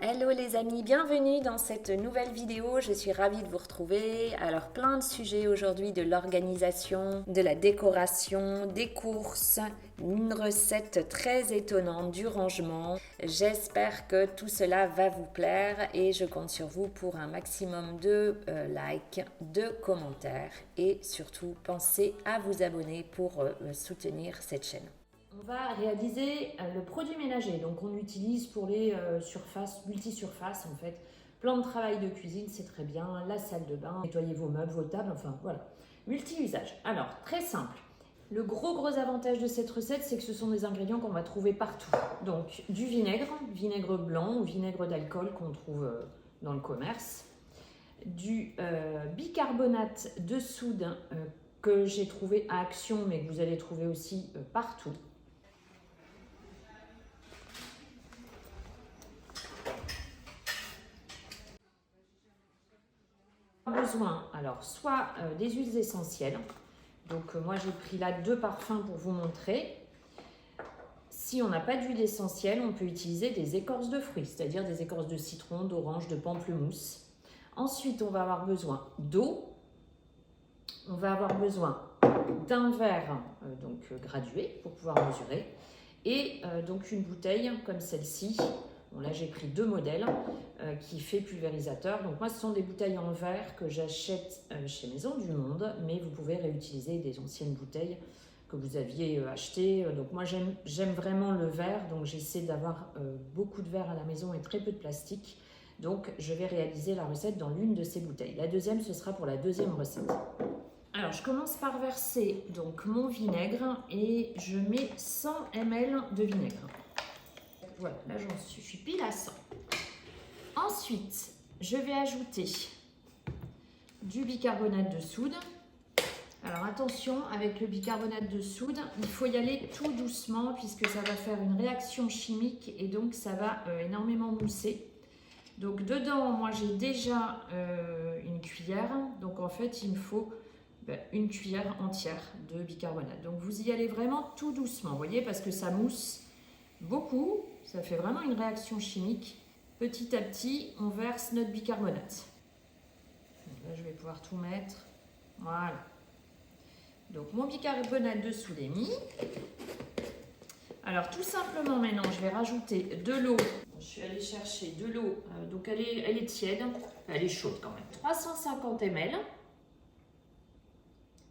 Hello les amis, bienvenue dans cette nouvelle vidéo, je suis ravie de vous retrouver. Alors plein de sujets aujourd'hui, de l'organisation, de la décoration, des courses, une recette très étonnante, du rangement. J'espère que tout cela va vous plaire et je compte sur vous pour un maximum de likes, de commentaires et surtout pensez à vous abonner pour soutenir cette chaîne. On va réaliser le produit ménager, donc on utilise pour les surfaces, multi-surfaces en fait. Plan de travail de cuisine, c'est très bien, la salle de bain, nettoyer vos meubles, vos tables, enfin voilà. Multi-usage. Alors, très simple. Le gros avantage de cette recette, c'est que ce sont des ingrédients qu'on va trouver partout. Donc, du vinaigre blanc ou vinaigre d'alcool qu'on trouve dans le commerce. Du bicarbonate de soude que j'ai trouvé à Action, mais que vous allez trouver aussi partout. Besoin, alors soit des huiles essentielles, donc moi j'ai pris là 2 parfums pour vous montrer. Si on n'a pas d'huile essentielle, on peut utiliser des écorces de fruits, c'est-à-dire des écorces de citron, d'orange, de pamplemousse. Ensuite, on va avoir besoin d'eau, on va avoir besoin d'un verre gradué pour pouvoir mesurer, et donc une bouteille comme celle-ci. Bon, là, j'ai pris 2 modèles qui fait pulvérisateur. Donc moi, ce sont des bouteilles en verre que j'achète chez Maison du Monde, mais vous pouvez réutiliser des anciennes bouteilles que vous aviez achetées. Donc moi, j'aime vraiment le verre, donc j'essaie d'avoir beaucoup de verre à la maison et très peu de plastique. Donc je vais réaliser la recette dans l'une de ces bouteilles. La deuxième, ce sera pour la deuxième recette. Alors, je commence par verser donc mon vinaigre et je mets 100 ml de vinaigre. Voilà, là je suis pile à 100. Ensuite, je vais ajouter du bicarbonate de soude. Alors attention, avec le bicarbonate de soude, il faut y aller tout doucement puisque ça va faire une réaction chimique et donc ça va énormément mousser. Donc dedans, moi j'ai déjà une cuillère, donc en fait il me faut une cuillère entière de bicarbonate. Donc vous y allez vraiment tout doucement, vous voyez, parce que ça mousse beaucoup, ça fait vraiment une réaction chimique. Petit à petit, on verse notre bicarbonate. Donc là, je vais pouvoir tout mettre. Voilà. Donc mon bicarbonate de soude est mis. Alors tout simplement maintenant, je vais rajouter de l'eau. Je suis allée chercher de l'eau, donc elle est tiède, elle est chaude quand même. 350 ml.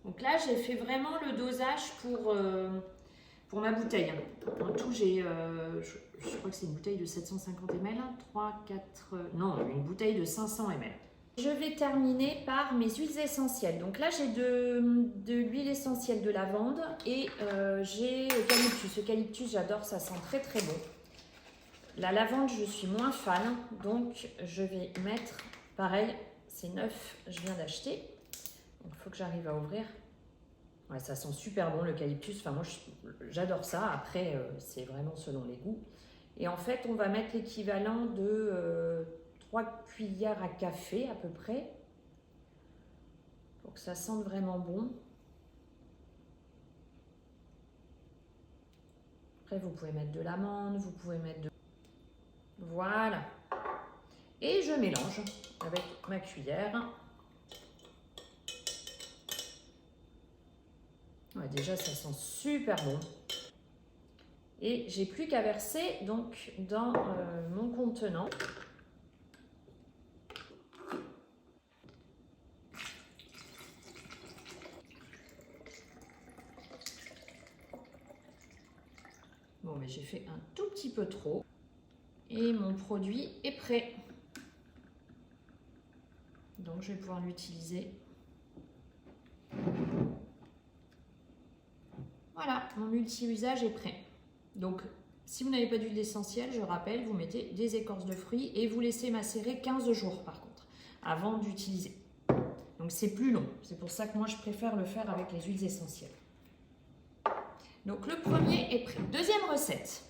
Donc là, j'ai fait vraiment le dosage pour ma bouteille. En tout, je crois que c'est une bouteille de 750 ml. 3, 4, non, une bouteille de 500 ml. Je vais terminer par mes huiles essentielles. Donc là, j'ai de l'huile essentielle de lavande et j'ai eucalyptus. Eucalyptus, j'adore, ça sent très très bon. La lavande, je suis moins fan, donc je vais mettre, pareil, c'est neuf, je viens d'acheter. Donc il faut que j'arrive à ouvrir. Ouais, ça sent super bon l'eucalyptus. Enfin, moi, j'adore ça. Après, c'est vraiment selon les goûts. Et en fait, on va mettre l'équivalent de 3 cuillères à café à peu près. Pour que ça sente vraiment bon. Après, vous pouvez mettre de l'amande, vous pouvez mettre de... Voilà. Et je mélange avec ma cuillère. Ouais, déjà, ça sent super bon. Et j'ai plus qu'à verser donc dans mon contenant. Bon, mais j'ai fait un tout petit peu trop. Et mon produit est prêt. Donc, je vais pouvoir l'utiliser. Voilà, mon multi-usage est prêt. Donc, si vous n'avez pas d'huile essentielle, je rappelle, vous mettez des écorces de fruits et vous laissez macérer 15 jours par contre, avant d'utiliser. Donc, c'est plus long. C'est pour ça que moi, je préfère le faire avec les huiles essentielles. Donc, le premier est prêt. Deuxième recette.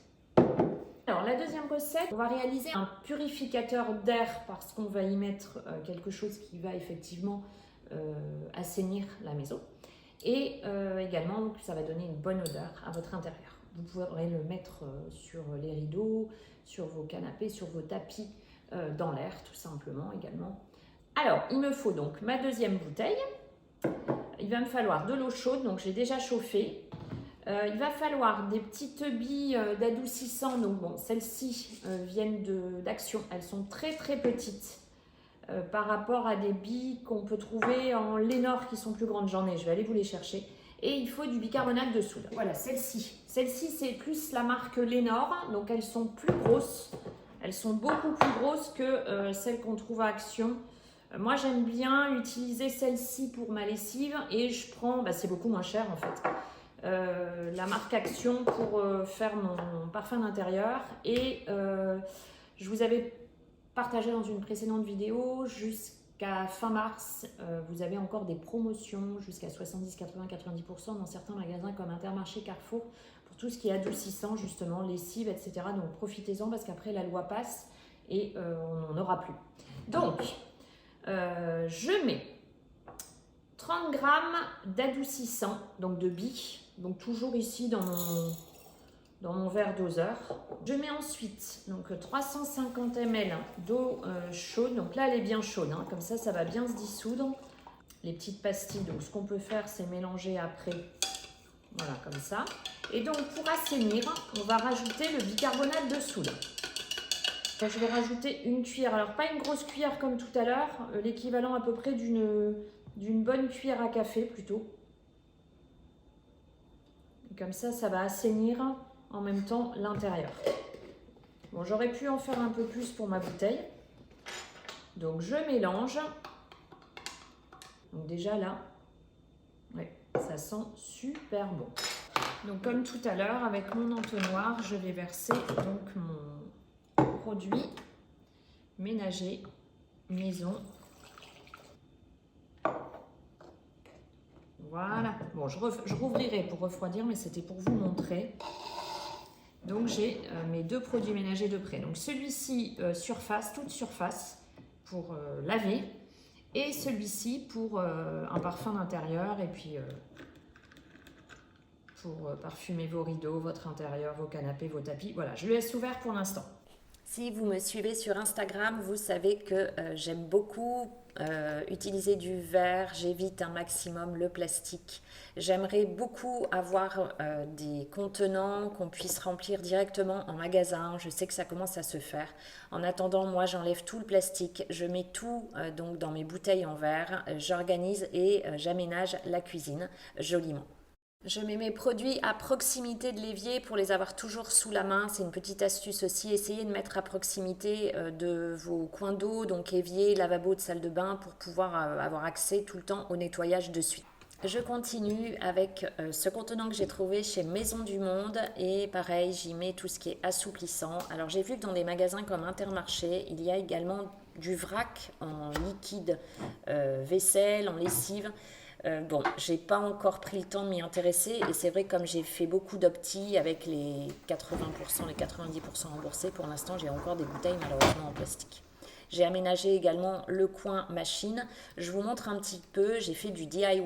Alors, la deuxième recette, on va réaliser un purificateur d'air parce qu'on va y mettre quelque chose qui va effectivement assainir la maison. Et également, ça va donner une bonne odeur à votre intérieur. Vous pourrez le mettre sur les rideaux, sur vos canapés, sur vos tapis, dans l'air tout simplement également. Alors, il me faut donc ma deuxième bouteille. Il va me falloir de l'eau chaude, donc j'ai déjà chauffé. Il va falloir des petites billes d'adoucissant. Donc bon, celles-ci viennent d'Action. Elles sont très très petites par rapport à des billes qu'on peut trouver en Lénore qui sont plus grandes. J'en ai, je vais aller vous les chercher. Et il faut du bicarbonate de soude. Voilà, celle-ci. Celle-ci, c'est plus la marque Lénore. Donc elles sont plus grosses. Elles sont beaucoup plus grosses que celles qu'on trouve à Action. Moi, j'aime bien utiliser celle-ci pour ma lessive et je prends, c'est beaucoup moins cher en fait, la marque Action pour faire mon parfum d'intérieur. Et je vous avais partagé dans une précédente vidéo, jusqu'à fin mars, vous avez encore des promotions jusqu'à 70, 80, 90% dans certains magasins comme Intermarché, Carrefour, pour tout ce qui est adoucissant justement, lessive, etc. Donc profitez-en parce qu'après la loi passe et on n'en aura plus. Donc, je mets 30 g d'adoucissant, donc de billes, donc toujours ici dans mon verre doseur. Je mets ensuite donc 350 ml d'eau chaude, donc là elle est bien chaude, hein, comme ça va bien se dissoudre. Les petites pastilles, donc ce qu'on peut faire c'est mélanger après, voilà comme ça. Et donc pour assainir, on va rajouter le bicarbonate de soude. Je vais rajouter une cuillère, alors pas une grosse cuillère comme tout à l'heure, l'équivalent à peu près d'une bonne cuillère à café plutôt. Et comme ça va assainir en même temps l'intérieur. Bon, j'aurais pu en faire un peu plus pour ma bouteille. Donc je mélange. Donc déjà là, ouais, ça sent super bon. Donc comme tout à l'heure, avec mon entonnoir, je vais verser donc mon produit ménager maison. Voilà. Bon, je rouvrirai pour refroidir, mais c'était pour vous montrer. Donc j'ai mes deux produits ménagers de près. Donc celui-ci surface, toute surface pour laver, et celui-ci pour un parfum d'intérieur et puis pour parfumer vos rideaux, votre intérieur, vos canapés, vos tapis. Voilà, je le laisse ouvert pour l'instant. Si vous me suivez sur Instagram, vous savez que j'aime beaucoup utiliser du verre, j'évite un maximum le plastique. J'aimerais beaucoup avoir des contenants qu'on puisse remplir directement en magasin. Je sais que ça commence à se faire. En attendant, moi j'enlève tout le plastique, je mets tout donc dans mes bouteilles en verre, j'organise et j'aménage la cuisine joliment. Je mets mes produits à proximité de l'évier pour les avoir toujours sous la main. C'est une petite astuce aussi. Essayez de mettre à proximité de vos coins d'eau, donc évier, lavabo de salle de bain, pour pouvoir avoir accès tout le temps au nettoyage de suite. Je continue avec ce contenant que j'ai trouvé chez Maison du Monde et pareil, j'y mets tout ce qui est assouplissant. Alors j'ai vu que dans des magasins comme Intermarché, il y a également du vrac en liquide vaisselle, en lessive. Bon, j'ai pas encore pris le temps de m'y intéresser et c'est vrai, comme j'ai fait beaucoup d'opti avec les 80%, les 90% remboursés, pour l'instant j'ai encore des bouteilles malheureusement en plastique. J'ai aménagé également le coin machine. Je vous montre un petit peu, j'ai fait du DIY,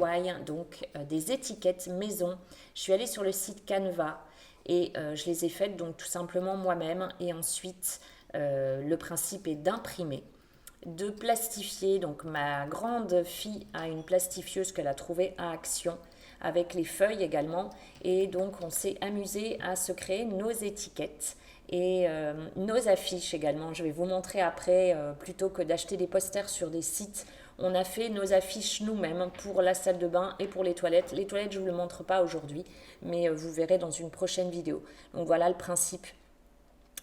donc des étiquettes maison. Je suis allée sur le site Canva et je les ai faites donc tout simplement moi-même, et ensuite le principe est d'imprimer, de plastifier. Donc ma grande fille a une plastifieuse qu'elle a trouvée à Action, avec les feuilles également, et donc on s'est amusé à se créer nos étiquettes et nos affiches également. Je vais vous montrer après, plutôt que d'acheter des posters sur des sites, on a fait nos affiches nous-mêmes pour la salle de bain et pour les toilettes. Les toilettes, je ne vous le montre pas aujourd'hui, mais vous verrez dans une prochaine vidéo. Donc voilà le principe.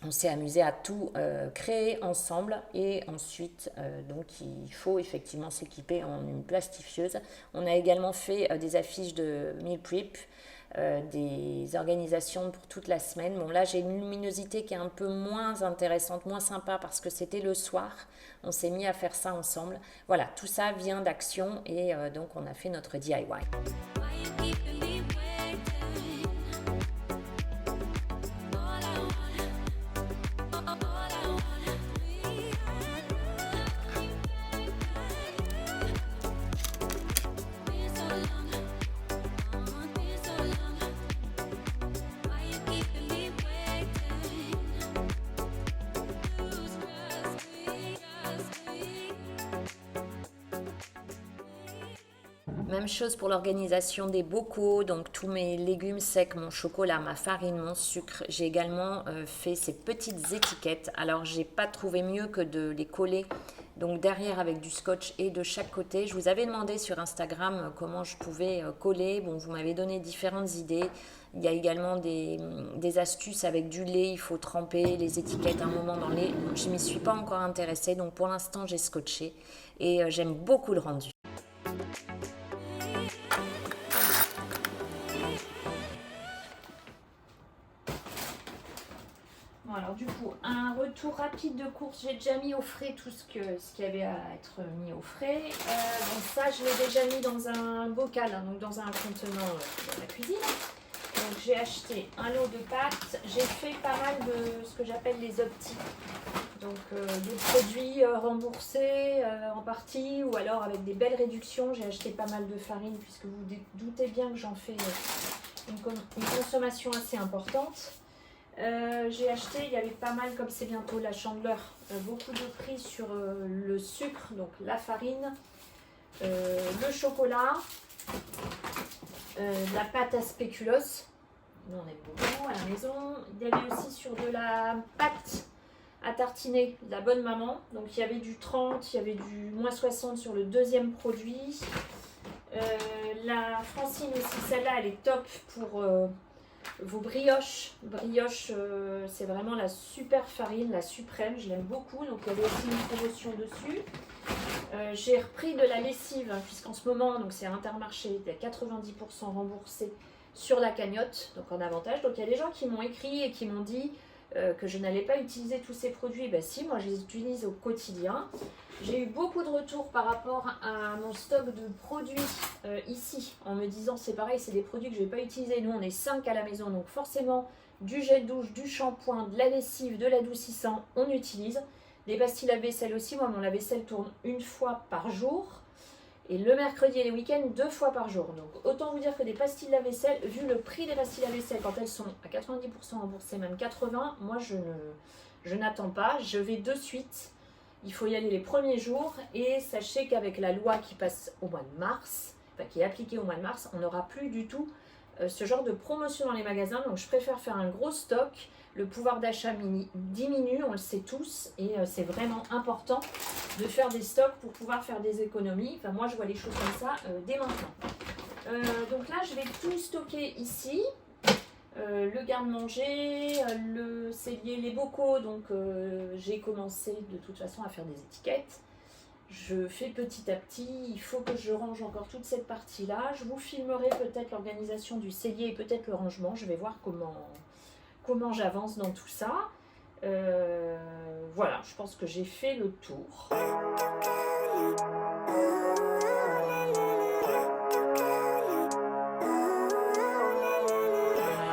On s'est amusé à tout créer ensemble, et ensuite donc il faut effectivement s'équiper en une plastifieuse. On a également fait des affiches de meal prep, des organisations pour toute la semaine. Bon, là j'ai une luminosité qui est un peu moins intéressante, moins sympa, parce que c'était le soir. On s'est mis à faire ça ensemble. Voilà, tout ça vient d'Action, et donc on a fait notre DIY. Même chose pour l'organisation des bocaux, donc tous mes légumes secs, mon chocolat, ma farine, mon sucre. J'ai également fait ces petites étiquettes. Alors, j'ai pas trouvé mieux que de les coller donc derrière avec du scotch et de chaque côté. Je vous avais demandé sur Instagram comment je pouvais coller. Bon, vous m'avez donné différentes idées. Il y a également des astuces avec du lait. Il faut tremper les étiquettes un moment dans le lait. Je ne m'y suis pas encore intéressée, donc pour l'instant, j'ai scotché et j'aime beaucoup le rendu. Bon, alors du coup, un retour rapide de course. J'ai déjà mis au frais tout ce qui avait à être mis au frais. Donc ça, je l'ai déjà mis dans un bocal, hein, donc dans un contenant de la cuisine. Donc j'ai acheté un lot de pâtes. J'ai fait pas mal de ce que j'appelle les optis. Donc des produits remboursés en partie ou alors avec des belles réductions. J'ai acheté pas mal de farine puisque vous doutez bien que j'en fais une consommation assez importante. J'ai acheté, il y avait pas mal, comme c'est bientôt la Chandeleur, beaucoup de prix sur le sucre, donc la farine, le chocolat, la pâte à spéculoos, nous on aime beaucoup à la maison. Il y avait aussi sur de la pâte à tartiner, de la bonne maman, donc il y avait du 30, il y avait du moins 60 sur le deuxième produit. La Francine aussi, celle-là elle est top pour vos brioches. Brioche, c'est vraiment la super farine, la suprême, je l'aime beaucoup, donc il y avait aussi une promotion dessus. J'ai repris de la lessive, hein, puisqu'en ce moment, donc c'est Intermarché, il y a 90% remboursé sur la cagnotte, donc en avantage. Donc il y a des gens qui m'ont écrit et qui m'ont dit que je n'allais pas utiliser tous ces produits. Ben si, moi je les utilise au quotidien. J'ai eu beaucoup de retours par rapport à mon stock de produits ici, en me disant c'est pareil, c'est des produits que je ne vais pas utiliser. Nous on est 5 à la maison, donc forcément du gel douche, du shampoing, de la lessive, de l'adoucissant, on utilise. Les pastilles lave-vaisselle aussi, moi mon lave-vaisselle tourne une fois par jour. Et le mercredi et les week-ends, 2 fois par jour. Donc autant vous dire que des pastilles lave-vaisselle, vu le prix des pastilles lave-vaisselle, quand elles sont à 90% remboursées, même 80%, moi je n'attends pas, je vais de suite. Il faut y aller les premiers jours. Et sachez qu'avec la loi qui passe au mois de mars, enfin qui est appliquée au mois de mars, on n'aura plus du tout ce genre de promotion dans les magasins. Donc je préfère faire un gros stock. Le pouvoir d'achat diminue, on le sait tous, et c'est vraiment important de faire des stocks pour pouvoir faire des économies. Enfin, moi, je vois les choses comme ça dès maintenant. Donc là, je vais tout stocker ici. Le garde-manger, le cellier, les bocaux. Donc, j'ai commencé de toute façon à faire des étiquettes. Je fais petit à petit. Il faut que je range encore toute cette partie-là. Je vous filmerai peut-être l'organisation du cellier et peut-être le rangement. Je vais voir comment j'avance dans tout ça. Voilà, je pense que j'ai fait le tour.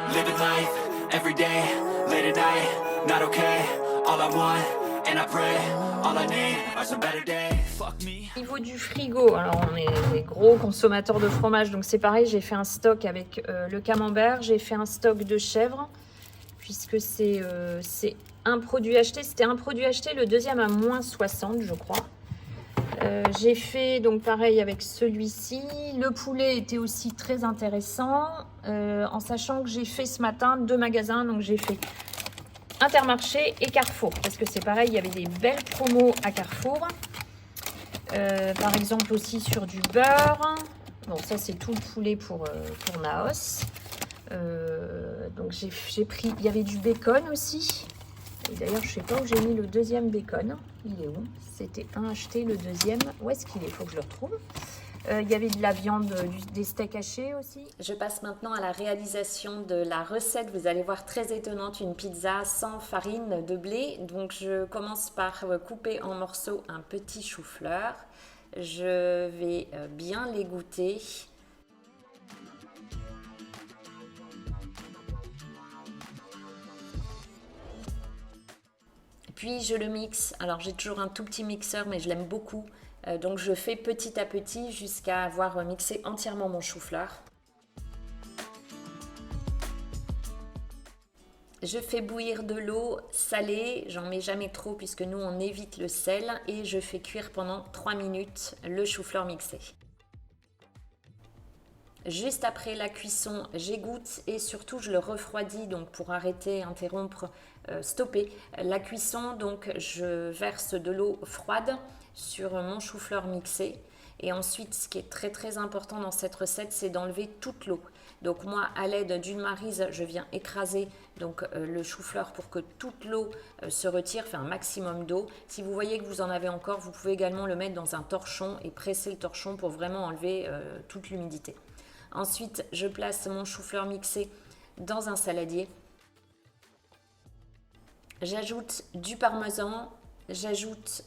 Living life, every day, late at night, not okay. All I want, and I pray, all I need are some better days. Fuck me. Au niveau du frigo, alors on est des gros consommateurs de fromage, donc c'est pareil, j'ai fait un stock avec le camembert, j'ai fait un stock de chèvre, puisque c'est un produit acheté, c'était un produit acheté, le deuxième à moins 60 je crois. J'ai fait donc pareil avec celui-ci. Le poulet était aussi très intéressant, en sachant que j'ai fait ce matin 2 magasins, donc j'ai fait Intermarché et Carrefour, parce que c'est pareil, il y avait des belles promos à Carrefour. Par exemple aussi sur du beurre. Bon, ça c'est tout le poulet pour Naos. Donc j'ai pris, il y avait du bacon aussi. Et d'ailleurs, je sais pas où j'ai mis le deuxième bacon. Il est où? C'était un acheté, le deuxième. Où est-ce qu'il est? Il faut que je le retrouve. Il y avait de la viande, des steaks hachés aussi. Je passe maintenant à la réalisation de la recette. Vous allez voir, très étonnante, une pizza sans farine de blé. Donc je commence par couper en morceaux un petit chou-fleur. Je vais bien l'égoutter. Puis je le mixe. Alors j'ai toujours un tout petit mixeur, mais je l'aime beaucoup. Donc je fais petit à petit jusqu'à avoir mixé entièrement mon chou-fleur. Je fais bouillir de l'eau salée, j'en mets jamais trop puisque nous on évite le sel, et je fais cuire pendant 3 minutes le chou-fleur mixé. Juste après la cuisson, j'égoutte et surtout je le refroidis donc pour arrêter, interrompre, stopper la cuisson. Donc je verse de l'eau froide sur mon chou-fleur mixé. Et ensuite, ce qui est très très important dans cette recette, c'est d'enlever toute l'eau. Donc moi, à l'aide d'une maryse, je viens écraser donc le chou-fleur pour que toute l'eau se retire, fait un maximum d'eau. Si vous voyez que vous en avez encore, vous pouvez également le mettre dans un torchon et presser le torchon pour vraiment enlever toute l'humidité. Ensuite, je place mon chou-fleur mixé dans un saladier. J'ajoute du parmesan. J'ajoute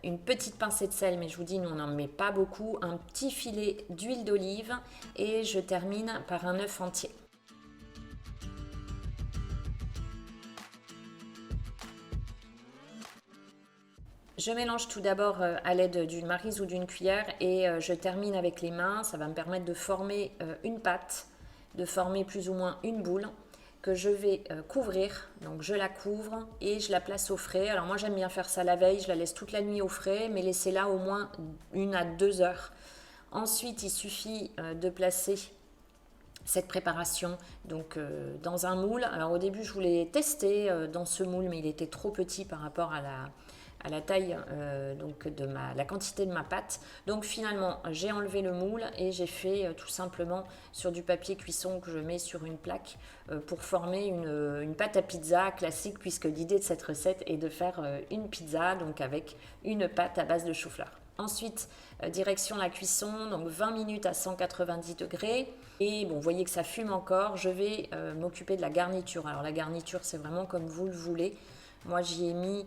une petite pincée de sel, mais je vous dis, nous on n'en met pas beaucoup, un petit filet d'huile d'olive et je termine par un œuf entier. Je mélange tout d'abord à l'aide d'une maryse ou d'une cuillère et je termine avec les mains. Ça va me permettre de former une pâte, de former plus ou moins une boule que je vais couvrir. Donc je la couvre et je la place au frais. Alors moi j'aime bien faire ça la veille, je la laisse toute la nuit au frais, mais laissez-la au moins 1 à 2 heures. Ensuite il suffit de placer cette préparation donc dans un moule. Alors au début je voulais tester dans ce moule, mais il était trop petit par rapport à la taille donc de la quantité de ma pâte. Donc finalement j'ai enlevé le moule et j'ai fait tout simplement sur du papier cuisson que je mets sur une plaque pour former une pâte à pizza classique, puisque l'idée de cette recette est de faire une pizza donc avec une pâte à base de chou-fleur. Ensuite, direction la cuisson, donc 20 minutes à 190 degrés. Et bon, vous voyez que ça fume encore. Je vais m'occuper de la garniture. Alors la garniture, c'est vraiment comme vous le voulez. Moi, j'y ai mis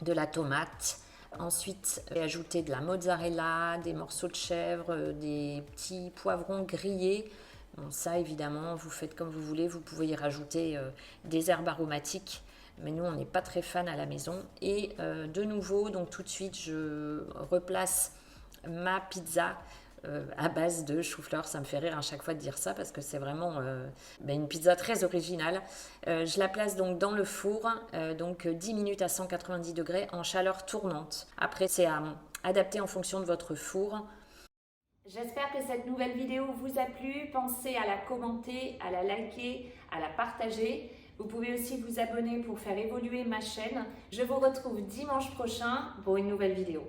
de la tomate. Ensuite, j'ai ajouté de la mozzarella, des morceaux de chèvre, des petits poivrons grillés. Bon, ça, évidemment, vous faites comme vous voulez. Vous pouvez y rajouter des herbes aromatiques. Mais nous, on n'est pas très fan à la maison. Et de nouveau, donc tout de suite, je replace ma pizza à base de chou-fleur. Ça me fait rire à chaque fois de dire ça parce que c'est vraiment une pizza très originale. Je la place donc dans le four, donc 10 minutes à 190 degrés en chaleur tournante. Après, c'est à adapter en fonction de votre four. J'espère que cette nouvelle vidéo vous a plu. Pensez à la commenter, à la liker, à la partager. Vous pouvez aussi vous abonner pour faire évoluer ma chaîne. Je vous retrouve dimanche prochain pour une nouvelle vidéo.